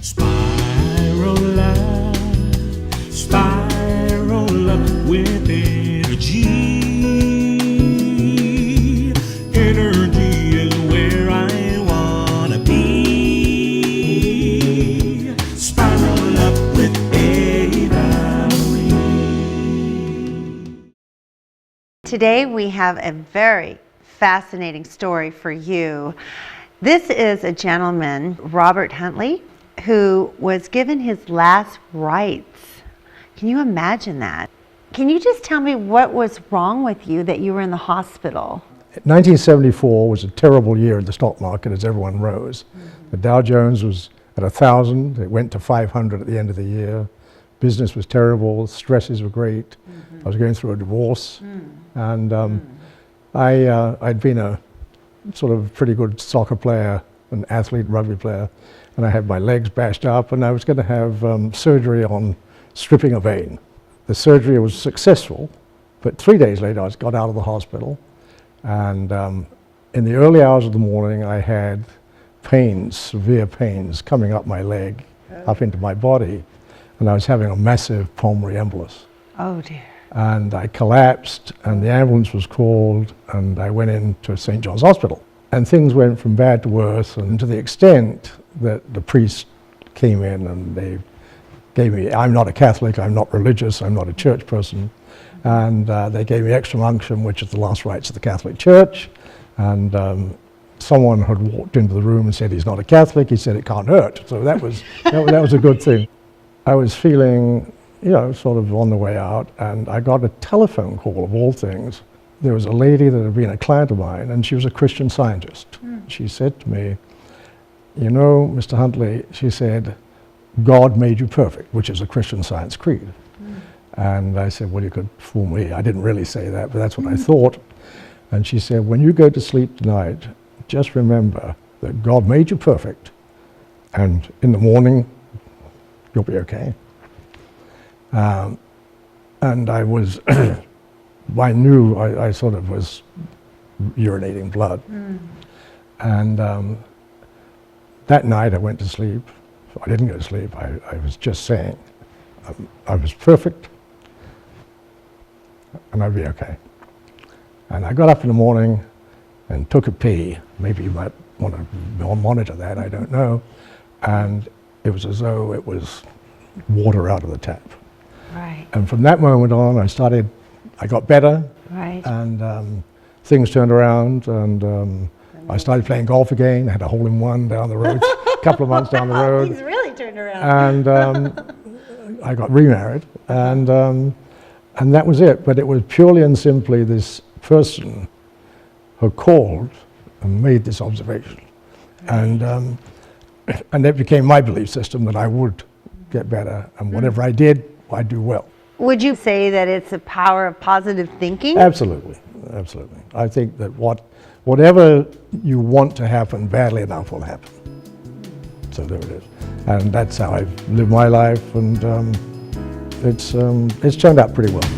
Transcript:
Spiral up with energy. Energy is where I wanna be. Spiral up with Avery. Today we have a very fascinating story for you. This is a gentleman, Robert Huntley, who was given his last rites. Can you imagine that? Can you just tell me what was wrong with you that you were in the hospital? 1974 was a terrible year in the stock market as everyone rose. The Dow Jones was at 1,000, it went to 500 at the end of the year. Business was terrible, stresses were great. I was going through a divorce, and I'd been a sort of pretty good soccer player, an athlete, rugby player, and I had my legs bashed up, and I was going to have surgery on stripping a vein. The surgery was successful, but 3 days later I got out of the hospital, and in the early hours of the morning I had pains, severe pains coming up my leg, up into my body, and I was having a massive pulmonary embolus. Oh dear. And I collapsed, and the ambulance was called, and I went into St. John's Hospital. And things went from bad to worse, and to the extent that the priest came in and they gave me, I'm not a Catholic, I'm not religious, I'm not a church person, and they gave me extreme unction, which is the last rites of the Catholic Church, and someone had walked into the room and said he's not a Catholic. He said it can't hurt, so that was a good thing. I was feeling, sort of on the way out, and I got a telephone call of all things. There was a lady that had been a client of mine, and she was a Christian Scientist. She said to me, Mr. Huntley, she said, God made you perfect, which is a Christian Science creed. And I said, well, you could fool me. I didn't really say that, but that's what I thought. And she said, when you go to sleep tonight, just remember that God made you perfect, and in the morning, you'll be okay. And I was, I knew I sort of was urinating blood. And that night I went to sleep. I didn't go to sleep. I was just saying, I was perfect, and I'd be okay. And I got up in the morning and took a pee. Maybe you might want to monitor that, I don't know. And it was as though it was water out of the tap. Right. And from that moment on, I got better. Right. And things turned around, and I started playing golf again. I had a hole-in-one down the road, a couple of months down the road. Things really turned around. And I got remarried, and that was it. But it was purely and simply this person who called and made this observation. And it became my belief system that I would get better, and whatever I did, I'd do well. Would you say that it's a power of positive thinking? Absolutely, absolutely. I think that whatever you want to happen badly enough will happen. So there it is. And that's how I've lived my life, and it's turned out pretty well.